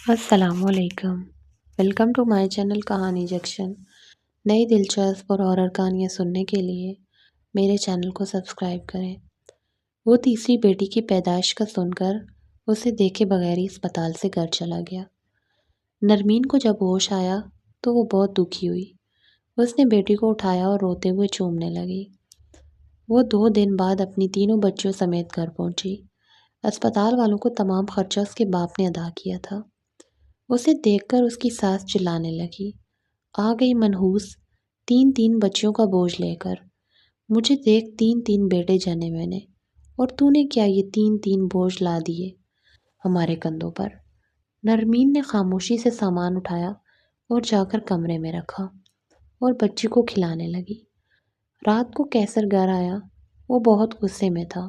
السلام علیکم۔ Welcome to my channel کہانی جنکشن۔ نئی دلچسپ اور ہارر کہانیاں سننے کے لیے میرے چینل کو سبسکرائب کریں۔ وہ تیسری بیٹی کی پیدائش کا سن کر اسے دیکھے بغیر ہی اسپتال سے گھر چلا گیا۔ نرمین کو جب ہوش آیا تو وہ بہت دکھی ہوئی۔ اس نے بیٹی کو اٹھایا اور روتے ہوئے چومنے لگی۔ وہ 2 دن بعد اپنی تینوں بچیوں سمیت گھر پہنچی۔ اسپتال والوں کو تمام خرچہ اس کے باپ نے ادا کیا تھا۔ اسے دیکھ کر اس کی ساس چلانے لگی، آ گئی منحوس، 3 بچیوں کا بوجھ لے کر۔ مجھے دیکھ 3 بیٹے جنے میں نے، اور تو نے کیا یہ 3 بوجھ لا دیے ہمارے کندھوں پر۔ نرمین نے خاموشی سے سامان اٹھایا اور جا کر کمرے میں رکھا اور بچی کو کھلانے لگی۔ رات کو کیسر گھر آیا، وہ بہت غصے میں تھا۔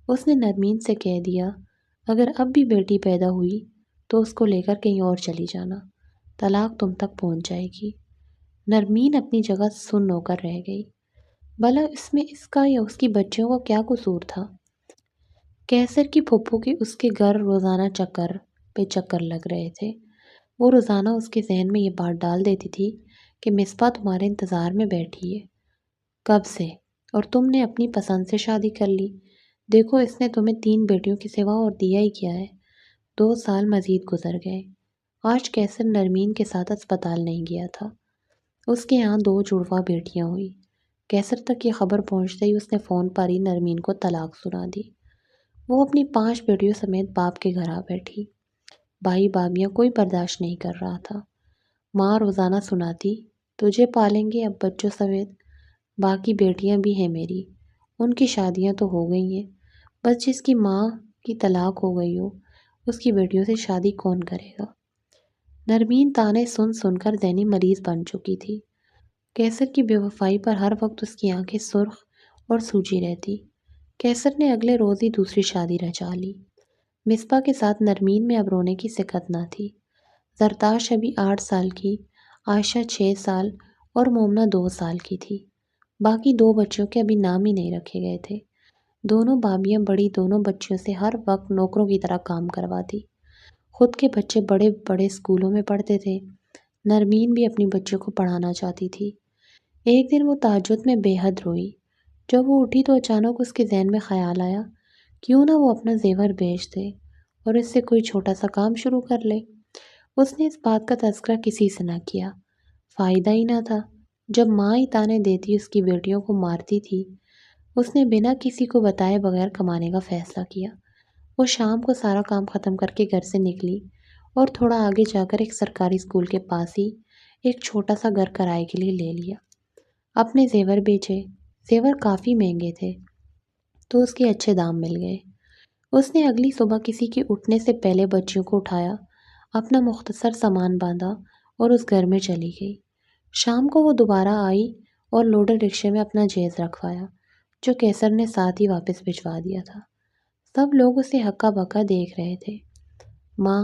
اس نے نرمین سے کہہ دیا اگر اب بھی بیٹی پیدا ہوئی تو اس کو لے کر کہیں اور چلی جانا، طلاق تم تک پہنچ جائے گی۔ نرمین اپنی جگہ سن ہو کر رہ گئی۔ بھلا اس میں اس کا یا اس کی بچیوں کا کیا قصور تھا؟ کیسر کی پھپھو کے اس کے گھر روزانہ چکر پہ چکر لگ رہے تھے۔ وہ روزانہ اس کے ذہن میں یہ بات ڈال دیتی تھی کہ مصباح تمہارے انتظار میں بیٹھی ہے۔ کب سے؟ اور تم نے اپنی پسند سے شادی کر لی۔ دیکھو اس نے تمہیں 3 بیٹیوں کے سوا اور دیا ہی کیا ہے۔ 2 سال مزید گزر گئے۔ آج کیسر نرمین کے ساتھ اسپتال نہیں گیا تھا۔ اس کے یہاں 2 جڑواں بیٹیاں ہوئی۔ کیسر تک یہ خبر پہنچتے ہی اس نے فون پر ہی نرمین کو طلاق سنا دی۔ وہ اپنی 5 بیٹیوں سمیت باپ کے گھر آ بیٹھی۔ بھائی بھابھیاں کوئی برداشت نہیں کر رہا تھا۔ ماں روزانہ سناتی، تجھے پالیں گے اب بچوں سمیت، باقی بیٹیاں بھی ہیں میری، ان کی شادیاں تو ہو گئی ہیں، بس جس کی ماں کی طلاق ہو گئی ہو اس کی بیٹیوں سے شادی کون کرے گا؟ نرمین تانے سن سن کر ذہنی مریض بن چکی تھی۔ کیسر کی بے وفائی پر ہر وقت اس کی آنکھیں سرخ اور سوجی رہتی۔ کیسر نے اگلے روز ہی دوسری شادی رچا لی۔ مصباح کے ساتھ نرمین میں اب رونے کی سکت نہ تھی۔ زرتاش ابھی 8 سال کی، عائشہ 6 سال اور مومنہ 2 سال کی تھی۔ باقی 2 بچوں کے ابھی نام ہی نہیں رکھے گئے تھے۔ دونوں بھابھیاں بڑی دونوں بچیوں سے ہر وقت نوکروں کی طرح کام کرواتی۔ خود کے بچے بڑے بڑے اسکولوں میں پڑھتے تھے۔ نرمین بھی اپنی بچیوں کو پڑھانا چاہتی تھی۔ ایک دن وہ تہجد میں بے حد روئی۔ جب وہ اٹھی تو اچانک اس کے ذہن میں خیال آیا، کیوں نہ وہ اپنا زیور بیچ دے اور اس سے کوئی چھوٹا سا کام شروع کر لے۔ اس نے اس بات کا تذکرہ کسی سے نہ کیا۔ فائدہ ہی نہ تھا۔ جب ماں ہی تانے دیتی اس کی بیٹیوں کو مارتی تھی، اس نے بنا کسی کو بتائے بغیر کمانے کا فیصلہ کیا۔ وہ شام کو سارا کام ختم کر کے گھر سے نکلی اور تھوڑا آگے جا کر ایک سرکاری اسکول کے پاس ہی ایک چھوٹا سا گھر کرائے کے لیے لے لیا۔ اپنے زیور بیچے۔ زیور کافی مہنگے تھے تو اس کے اچھے دام مل گئے۔ اس نے اگلی صبح کسی کے اٹھنے سے پہلے بچیوں کو اٹھایا، اپنا مختصر سامان باندھا اور اس گھر میں چلی گئی۔ شام کو وہ دوبارہ آئی اور لوڈر رکشے میں اپنا جہیز رکھوایا جو کیسر نے ساتھ ہی واپس بھجوا دیا تھا۔ سب لوگ اسے ہکا بکا دیکھ رہے تھے۔ ماں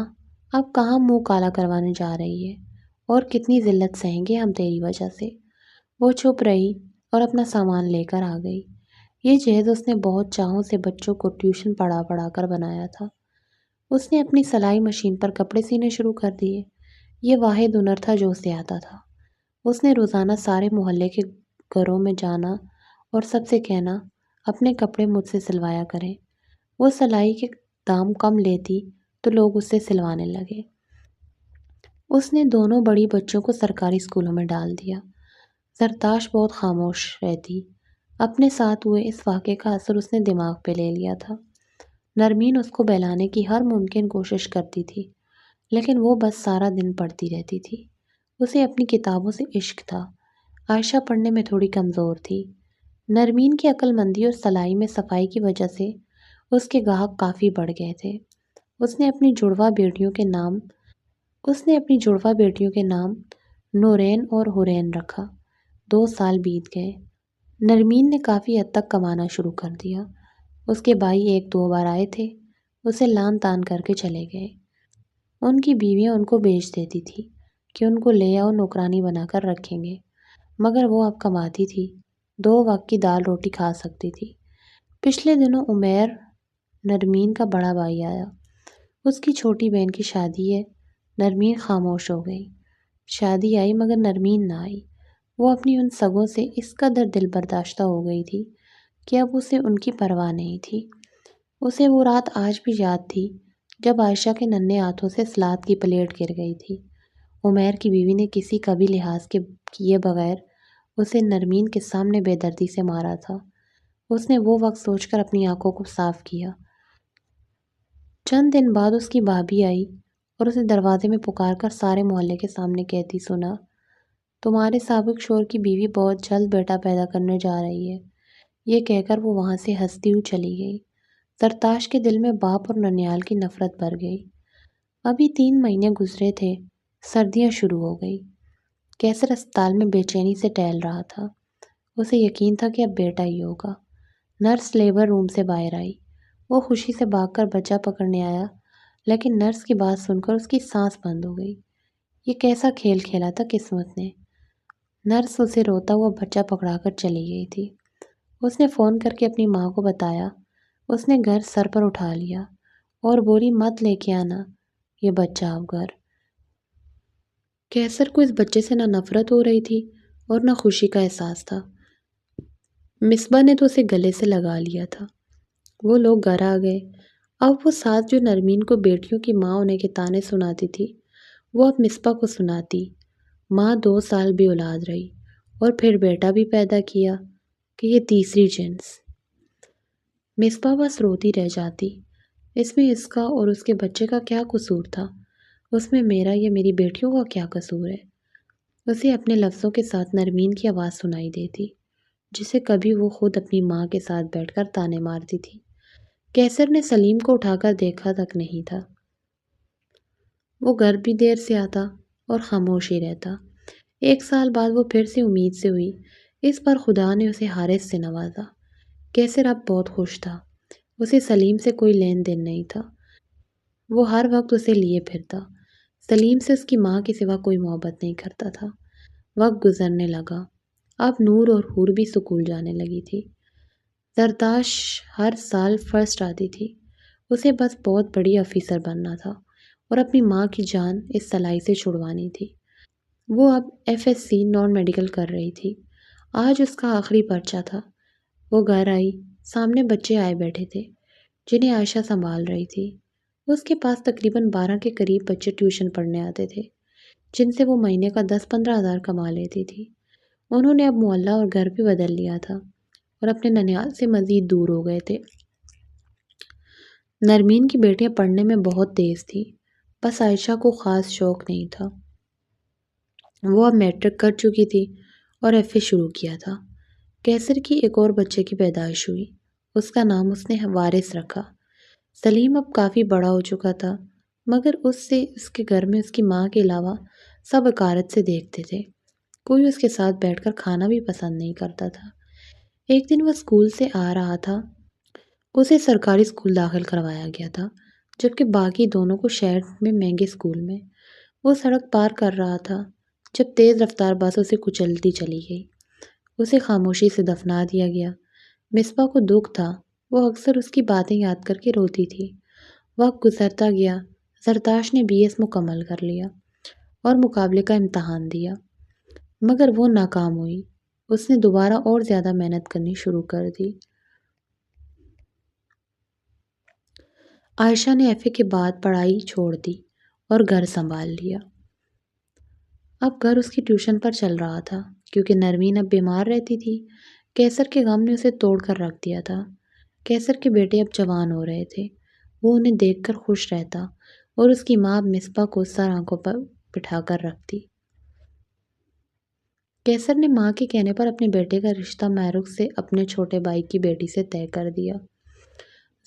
اب کہاں منہ کالا کروانے جا رہی ہے، اور کتنی ذلت سہیں گے ہم تیری وجہ سے۔ وہ چپ رہی اور اپنا سامان لے کر آ گئی۔ یہ جہیز اس نے بہت چاہوں سے بچوں کو ٹیوشن پڑھا پڑھا کر بنایا تھا۔ اس نے اپنی سلائی مشین پر کپڑے سینے شروع کر دیے۔ یہ واحد ہنر تھا جو اسے آتا تھا۔ اس نے روزانہ سارے محلے کے گھروں میں جانا اور سب سے کہنا اپنے کپڑے مجھ سے سلوایا کریں۔ وہ سلائی کے دام کم لیتی تو لوگ اس سے سلوانے لگے۔ اس نے دونوں بڑی بچوں کو سرکاری اسکولوں میں ڈال دیا۔ زرتاش بہت خاموش رہتی۔ اپنے ساتھ ہوئے اس واقعے کا اثر اس نے دماغ پہ لے لیا تھا۔ نرمین اس کو بہلانے کی ہر ممکن کوشش کرتی تھی، لیکن وہ بس سارا دن پڑھتی رہتی تھی۔ اسے اپنی کتابوں سے عشق تھا۔ عائشہ پڑھنے میں تھوڑی کمزور تھی۔ نرمین کی عقل مندی اور سلائی میں صفائی کی وجہ سے اس کے گاہک کافی بڑھ گئے تھے۔ اس نے اپنی جڑواں بیٹیوں کے نام نورین اور حورین رکھا۔ 2 سال بیت گئے۔ نرمین نے کافی حد تک کمانا شروع کر دیا۔ اس کے بھائی 1-2 بار آئے تھے، اسے لان تان کر کے چلے گئے۔ ان کی بیویاں ان کو بیچ دیتی تھی کہ ان کو لے آؤ نوکرانی بنا کر رکھیں گے، مگر وہ اب کماتی تھی، 2 وقت کی دال روٹی کھا سکتی تھی۔ پچھلے دنوں عمیر، نرمین کا بڑا بھائی آیا۔ اس کی چھوٹی بہن کی شادی ہے نرمین خاموش ہو گئی۔ شادی آئی مگر نرمین نہ آئی۔ وہ اپنی ان سگوں سے اس قدر دل برداشتہ ہو گئی تھی کہ اب اسے ان کی پرواہ نہیں تھی۔ اسے وہ رات آج بھی یاد تھی جب عائشہ کے ننھے ہاتھوں سے سلاد کی پلیٹ گر گئی تھی۔ عمیر کی بیوی نے کسی کا بھی لحاظ کیے بغیر اسے نرمین کے سامنے بے دردی سے مارا تھا۔ اس نے وہ وقت سوچ کر اپنی آنکھوں کو صاف کیا۔ چند دن بعد اس کی بھابھی آئی اور اسے دروازے میں پکار کر سارے محلے کے سامنے کہتی سنا، تمہارے سابق شوہر کی بیوی بہت جلد بیٹا پیدا کرنے جا رہی ہے۔ یہ کہہ کر وہ وہاں سے ہنستی ہوئی چلی گئی۔ زرتاش کے دل میں باپ اور ننیال کی نفرت بھر گئی۔ ابھی 3 مہینے گزرے تھے، سردیاں شروع ہو گئی۔ کیسر اسپتال میں بے چینی سے ٹہل رہا تھا۔ اسے یقین تھا کہ اب بیٹا ہی ہوگا۔ نرس لیبر روم سے باہر آئی۔ وہ خوشی سے بھاگ کر بچہ پکڑنے آیا، لیکن نرس کی بات سن کر اس کی سانس بند ہو گئی۔ یہ کیسا کھیل کھیلا تھا قسمت نے؟ نرس اسے روتا ہوا بچہ پکڑا کر چلی گئی تھی۔ اس نے فون کر کے اپنی ماں کو بتایا۔ اس نے گھر سر پر اٹھا لیا اور بولی، مت لے کے آنا یہ بچہ اب گھر۔ کیسر کو اس بچے سے نہ نفرت ہو رہی تھی اور نہ خوشی کا احساس تھا۔ مصباح نے تو اسے گلے سے لگا لیا تھا۔ وہ لوگ گھر آ گئے۔ اب وہ ساس جو نرمین کو بیٹیوں کی ماں ہونے کے طعنے سناتی تھی، وہ اب مصباح کو سناتی۔ ماں 2 سال بھی اولاد رہی اور پھر بیٹا بھی پیدا کیا کہ یہ تیسری جنس۔ مصباح بس روتی رہ جاتی۔ اس میں اس کا اور اس کے بچے کا کیا قصور تھا؟ اس میں میرا یا میری بیٹیوں کا کیا قصور ہے؟ اسے اپنے لفظوں کے ساتھ نرمین کی آواز سنائی دیتی، جسے کبھی وہ خود اپنی ماں کے ساتھ بیٹھ کر طعنے مارتی تھی۔ کیسر نے سلیم کو اٹھا کر دیکھا تک نہیں تھا۔ وہ گھر بھی دیر سے آتا اور خاموش ہی رہتا۔ 1 سال بعد وہ پھر سے امید سے ہوئی۔ اس بار خدا نے اسے حارث سے نوازا۔ کیسر اب بہت خوش تھا۔ اسے سلیم سے کوئی لین دین نہیں تھا۔ وہ ہر وقت اسے لیے پھرتا۔ سلیم سے اس کی ماں کے سوا کوئی محبت نہیں کرتا تھا۔ وقت گزرنے لگا۔ اب نور اور حور بھی سکول جانے لگی تھی۔ زرتاش ہر سال فرسٹ آتی تھی۔ اسے بس بہت بڑی افیسر بننا تھا اور اپنی ماں کی جان اس سلائی سے چھڑوانی تھی۔ وہ اب FSc نان میڈیکل کر رہی تھی۔ آج اس کا آخری پرچہ تھا۔ وہ گھر آئی۔ سامنے بچے آئے بیٹھے تھے جنہیں عائشہ سنبھال رہی تھی۔ اس کے پاس تقریباً 12 کے قریب بچے ٹیوشن پڑھنے آتے تھے، جن سے وہ مہینے کا 10-15 ہزار کما لیتی تھی۔ انہوں نے اب محلہ اور گھر بھی بدل لیا تھا اور اپنے ننیال سے مزید دور ہو گئے تھے۔ نرمین کی بیٹیاں پڑھنے میں بہت تیز تھیں، بس عائشہ کو خاص شوق نہیں تھا۔ وہ اب میٹرک کر چکی تھی اور FA شروع کیا تھا۔ کیسر کی ایک اور بچے کی پیدائش ہوئی۔ اس کا نام اس نے وارث رکھا۔ سلیم اب کافی بڑا ہو چکا تھا، مگر اس کے گھر میں اس کی ماں کے علاوہ سب حقارت سے دیکھتے تھے۔ کوئی اس کے ساتھ بیٹھ کر کھانا بھی پسند نہیں کرتا تھا۔ ایک دن وہ اسکول سے آ رہا تھا۔ اسے سرکاری اسکول داخل کروایا گیا تھا، جبکہ باقی دونوں کو شہر میں مہنگے اسکول میں۔ وہ سڑک پار کر رہا تھا جب تیز رفتار بس اسے کچلتی چلی گئی۔ اسے خاموشی سے دفنا دیا گیا۔ مصباح کو دکھ تھا۔ وہ اکثر اس کی باتیں یاد کر کے روتی تھی۔ وقت گزرتا گیا۔ زرتاش نے BS مکمل کر لیا اور مقابلے کا امتحان دیا، مگر وہ ناکام ہوئی۔ اس نے دوبارہ اور زیادہ محنت کرنی شروع کر دی۔ عائشہ نے FA کے بعد پڑھائی چھوڑ دی اور گھر سنبھال لیا۔ اب گھر اس کی ٹیوشن پر چل رہا تھا، کیونکہ نرمین اب بیمار رہتی تھی۔ کیسر کے غم نے اسے توڑ کر رکھ دیا تھا۔ کیسر کے بیٹے اب جوان ہو رہے تھے۔ وہ انہیں دیکھ کر خوش رہتا اور اس کی ماں اب مصباح کو سر آنکھوں پر بٹھا کر رکھتی۔ کیسر نے ماں کے کہنے پر اپنے بیٹے کا رشتہ محروق سے اپنے چھوٹے بھائی کی بیٹی سے طے کر دیا۔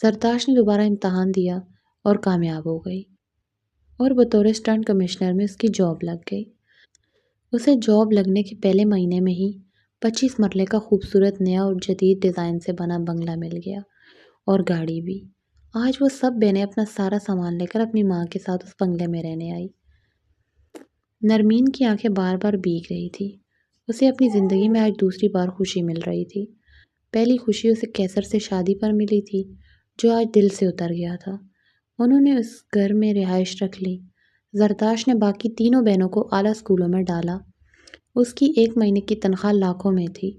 زرتاش نے دوبارہ امتحان دیا اور کامیاب ہو گئی اور بطور اسسٹنٹ کمشنر میں اس کی جاب لگ گئی۔ اسے جاب لگنے کے پہلے مہینے میں ہی 25 مرلے کا خوبصورت نیا اور جدید ڈیزائن سے بنا بنگلہ مل گیا اور گاڑی بھی۔ آج وہ سب بہنیں اپنا سارا سامان لے کر اپنی ماں کے ساتھ اس بنگلے میں رہنے آئی۔ نرمین کی آنکھیں بار بار بھیگ رہی تھی۔ اسے اپنی زندگی میں آج دوسری بار خوشی مل رہی تھی۔ پہلی خوشی اسے کیسر سے شادی پر ملی تھی، جو آج دل سے اتر گیا تھا۔ انہوں نے اس گھر میں رہائش رکھ لی زرداشت نے باقی تینوں بہنوں کو اعلیٰ اسکولوں میں ڈالا۔ اس کی 1 مہینے کی تنخواہ لاکھوں میں تھی۔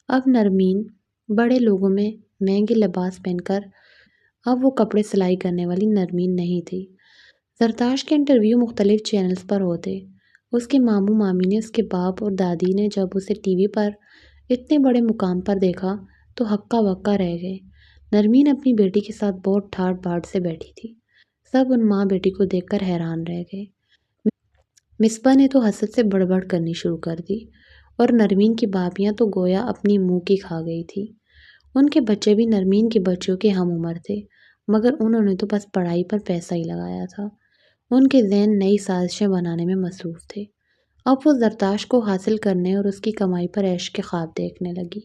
اب نرمین بڑے لوگوں میں مہنگے لباس پہن کر اب وہ کپڑے سلائی کرنے والی نرمین نہیں تھی۔ زرداشت کے انٹرویو مختلف چینلز پر ہوتے۔ اس کے ماموں مامی نے، اس کے باپ اور دادی نے جب اسے ٹی وی پر اتنے بڑے مقام پر دیکھا تو ہکا بکا رہ گئے۔ نرمین اپنی بیٹی کے ساتھ بہت ٹھاٹھ باٹھ سے بیٹھی تھی۔ سب ان ماں بیٹی کو دیکھ کر حیران رہ گئے۔ مصباح نے تو حسد سے بڑبڑ کرنی شروع کر دی اور نرمین کی بھابیاں تو گویا اپنی منہ کی کھا گئی تھی۔ ان کے بچے بھی نرمین کے بچوں کے ہم عمر تھے، مگر انہوں نے تو بس پڑھائی پر پیسہ ہی لگایا تھا۔ ان کے ذہن نئی سازشیں بنانے میں مصروف تھے۔ اب وہ زرداشت کو حاصل کرنے اور اس کی کمائی پر عیش کے خواب دیکھنے لگی۔